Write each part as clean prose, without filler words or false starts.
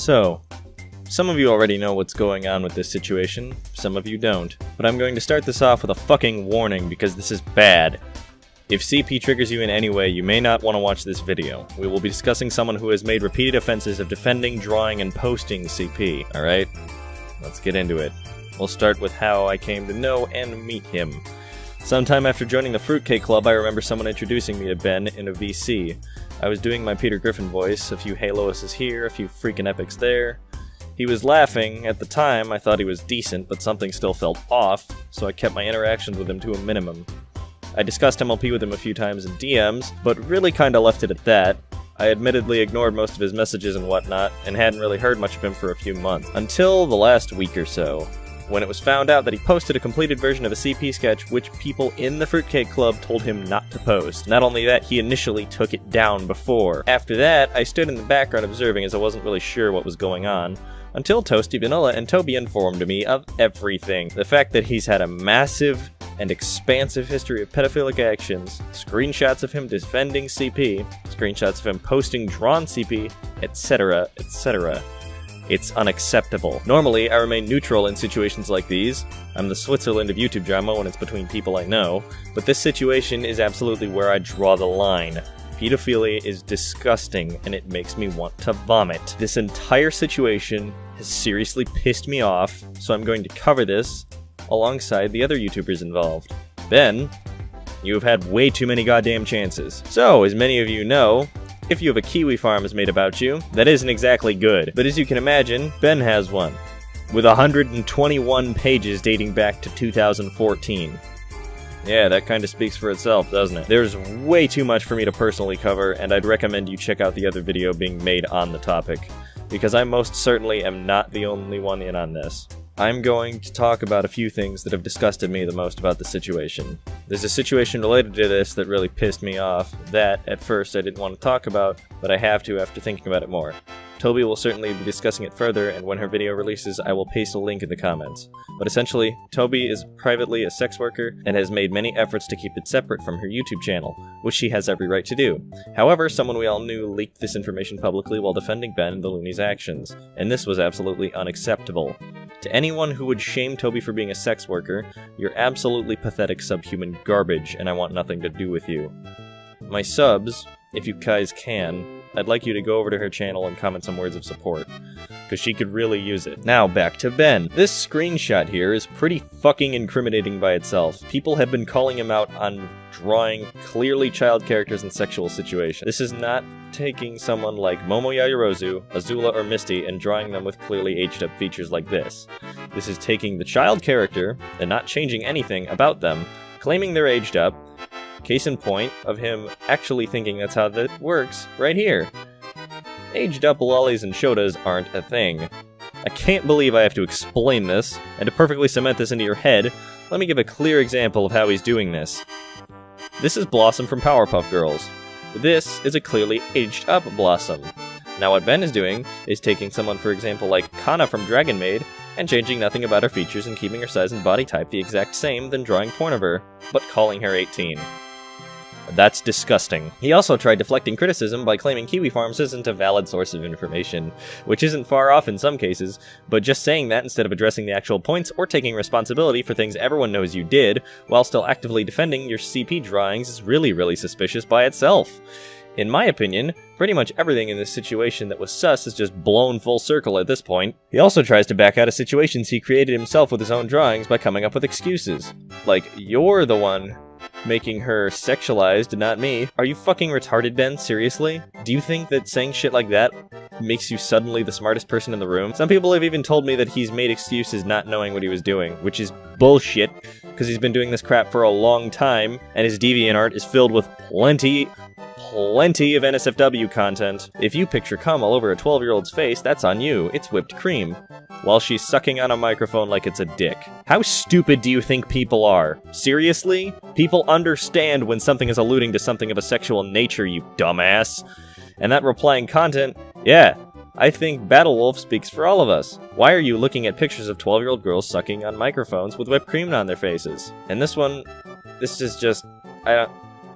So, some of you already know what's going on with this situation, some of you don't. But I'm going to start this off with a fucking warning because this is bad. If CP triggers you in any way, you may not want to watch this video. We will be discussing someone who has made repeated offenses of defending, drawing, and posting CP, alright? Let's get into it. We'll start with how I came to know and meet him. Sometime after joining the Fruitcake Club, I remember someone introducing me to Ben in a VC. I was doing my Peter Griffin voice, a few Haloises here, a few freaking epics there. He was laughing. At the time, I thought he was decent, but something still felt off, so I kept my interactions with him to a minimum. I discussed MLP with him a few times in DMs, but really kinda left it at that. I admittedly ignored most of his messages and whatnot, and hadn't really heard much of him for a few months. Until the last week or so, when it was found out that he posted a completed version of a CP sketch which people in the Fruitcake Club told him not to post. Not only that, he initially took it down before. After that, I stood in the background observing as I wasn't really sure what was going on, until Toasty Vanilla and Toby informed me of everything. The fact that he's had a massive and expansive history of pedophilic actions, screenshots of him defending CP, screenshots of him posting drawn CP, etc., etc. It's unacceptable. Normally, I remain neutral in situations like these. I'm the Switzerland of YouTube drama when it's between people I know, but this situation is absolutely where I draw the line. Pedophilia is disgusting, and it makes me want to vomit. This entire situation has seriously pissed me off, so I'm going to cover this alongside the other YouTubers involved. Ben, you have had way too many goddamn chances. So, as many of you know, if you have a kiwi farm is made about you, that isn't exactly good. But as you can imagine, Ben has one, with 121 pages dating back to 2014. Yeah, that kinda speaks for itself, doesn't it? There's way too much for me to personally cover, and I'd recommend you check out the other video being made on the topic, because I most certainly am not the only one in on this. I'm going to talk about a few things that have disgusted me the most about the situation. There's a situation related to this that really pissed me off, that, at first, I didn't want to talk about, but I have to after thinking about it more. Toby will certainly be discussing it further, and when her video releases, I will paste a link in the comments. But essentially, Toby is privately a sex worker, and has made many efforts to keep it separate from her YouTube channel, which she has every right to do. However, someone we all knew leaked this information publicly while defending Ben the Looney's actions, and this was absolutely unacceptable. To anyone who would shame Toby for being a sex worker, you're absolutely pathetic subhuman garbage, and I want nothing to do with you. My subs, if you guys can, I'd like you to go over to her channel and comment some words of support, because she could really use it. Now, back to Ben. This screenshot here is pretty fucking incriminating by itself. People have been calling him out on drawing clearly child characters in sexual situations. This is not taking someone like Momo Yaoyorozu, Azula, or Misty and drawing them with clearly aged up features like this. This is taking the child character and not changing anything about them, claiming they're aged up. Case in point of him actually thinking that's how that works, right here. Aged up lollies and shotas aren't a thing. I can't believe I have to explain this, and to perfectly cement this into your head, let me give a clear example of how he's doing this. This is Blossom from Powerpuff Girls. This is a clearly aged up Blossom. Now what Ben is doing is taking someone, for example, like Kana from Dragon Maid, and changing nothing about her features and keeping her size and body type the exact same, then drawing porn of her, but calling her 18. That's disgusting. He also tried deflecting criticism by claiming Kiwi Farms isn't a valid source of information, which isn't far off in some cases, but just saying that instead of addressing the actual points or taking responsibility for things everyone knows you did, while still actively defending your CP drawings is really suspicious by itself. In my opinion, pretty much everything in this situation that was sus is just blown full circle at this point. He also tries to back out of situations he created himself with his own drawings by coming up with excuses. Like, you're the one making her sexualized, not me. Are you fucking retarded, Ben? Seriously? Do you think that saying shit like that makes you suddenly the smartest person in the room? Some people have even told me that he's made excuses not knowing what he was doing, which is bullshit, because he's been doing this crap for a long time, and his DeviantArt is filled with plenty of NSFW content. If you picture cum all over a 12-year-old's face, that's on you. It's whipped cream. While she's sucking on a microphone like it's a dick. How stupid do you think people are? Seriously? People understand when something is alluding to something of a sexual nature, you dumbass. And that replying content, yeah, I think Battle Wolf speaks for all of us. Why are you looking at pictures of 12-year-old girls sucking on microphones with whipped cream on their faces? And this one, this is just,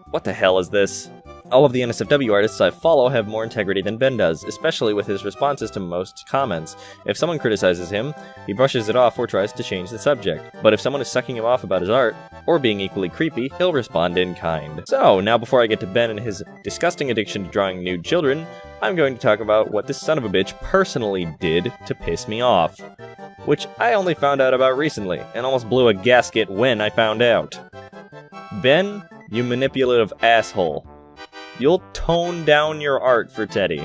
what the hell is this? All of the NSFW artists I follow have more integrity than Ben does, especially with his responses to most comments. If someone criticizes him, he brushes it off or tries to change the subject. But if someone is sucking him off about his art, or being equally creepy, he'll respond in kind. So, now before I get to Ben and his disgusting addiction to drawing nude children, I'm going to talk about what this son of a bitch personally did to piss me off. Which I only found out about recently, and almost blew a gasket when I found out. Ben, you manipulative asshole. You'll tone down your art for Teddy.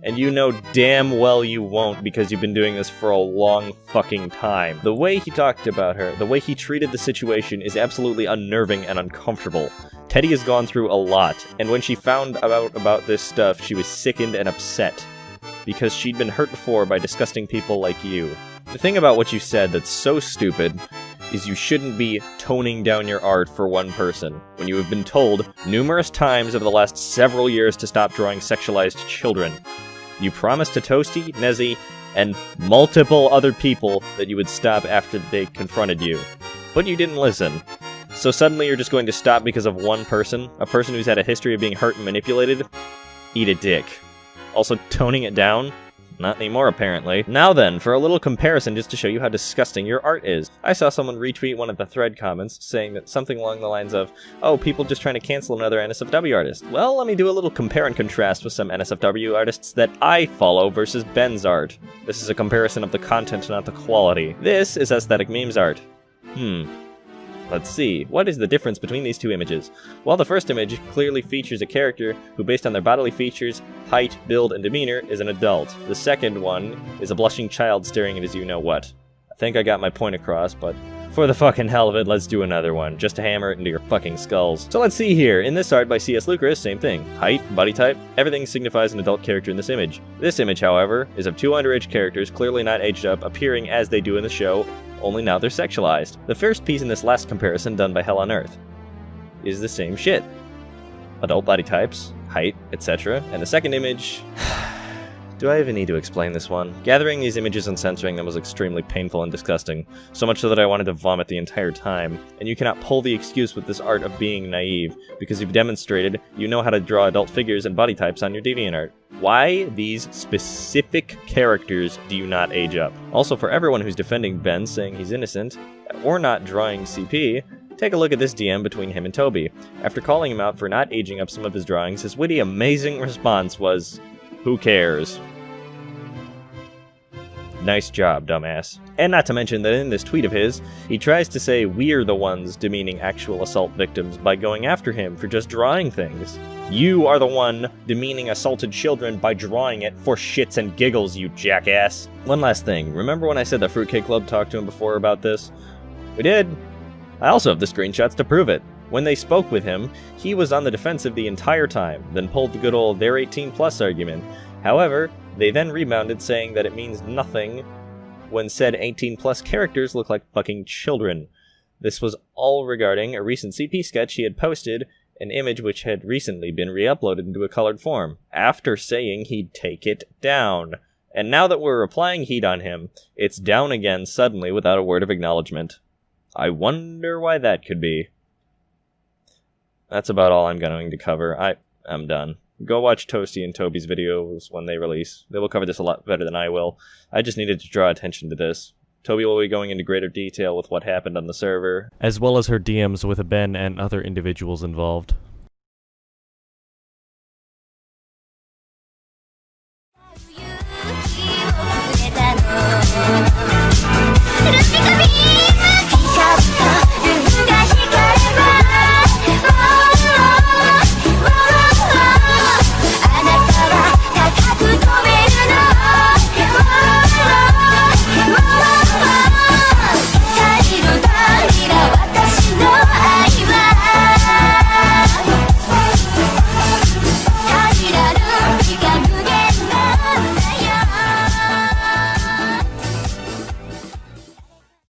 And you know damn well you won't because you've been doing this for a long fucking time. The way he talked about her, the way he treated the situation is absolutely unnerving and uncomfortable. Teddy has gone through a lot, and when she found out about this stuff, she was sickened and upset. Because she'd been hurt before by disgusting people like you. The thing about what you said that's so stupid is you shouldn't be toning down your art for one person, when you have been told numerous times over the last several years to stop drawing sexualized children. You promised to Toasty, Nezzy, and multiple other people that you would stop after they confronted you. But you didn't listen. So suddenly you're just going to stop because of one person? A person who's had a history of being hurt and manipulated? Eat a dick. Also, toning it down? Not anymore, apparently. Now then, for a little comparison just to show you how disgusting your art is. I saw someone retweet one of the thread comments saying that something along the lines of, oh, people just trying to cancel another NSFW artist. Well, let me do a little compare and contrast with some NSFW artists that I follow versus Ben's art. This is a comparison of the content, not the quality. This is aesthetic memes art. Let's see, what is the difference between these two images? Well, the first image clearly features a character who, based on their bodily features, height, build, and demeanor, is an adult. The second one is a blushing child staring at his you-know-what. I think I got my point across, but for the fucking hell of it, let's do another one, just to hammer it into your fucking skulls. So let's see here, in this art by C.S. Lucas, same thing. Height, body type, everything signifies an adult character in this image. This image, however, is of two underage characters, clearly not aged up, appearing as they do in the show, only now they're sexualized. The first piece in this last comparison done by Hell on Earth is the same shit. Adult body types, height, etc. And the second image... Do I even need to explain this one? Gathering these images and censoring them was extremely painful and disgusting, so much so that I wanted to vomit the entire time. And you cannot pull the excuse with this art of being naive, because you've demonstrated you know how to draw adult figures and body types on your DeviantArt. Why these specific characters do you not age up? Also, for everyone who's defending Ben, saying he's innocent, or not drawing CP, take a look at this DM between him and Toby. After calling him out for not aging up some of his drawings, his witty, amazing response was, "Who cares?" Nice job, dumbass. And not to mention that in this tweet of his, he tries to say we're the ones demeaning actual assault victims by going after him for just drawing things. You are the one demeaning assaulted children by drawing it for shits and giggles, you jackass. One last thing, remember when I said the Fruitcake Club talked to him before about this? We did. I also have the screenshots to prove it. When they spoke with him, he was on the defensive the entire time, then pulled the good old they're 18+ argument. However, they then rebounded saying that it means nothing when said 18+ characters look like fucking children. This was all regarding a recent CP sketch he had posted, an image which had recently been re-uploaded into a colored form, after saying he'd take it down. And now that we're applying heat on him, it's down again suddenly without a word of acknowledgement. I wonder why that could be. That's about all I'm going to cover. I'm done. Go watch Toasty and Toby's videos when they release. They will cover this a lot better than I will. I just needed to draw attention to this. Toby will be going into greater detail with what happened on the server, as well as her DMs with Ben and other individuals involved.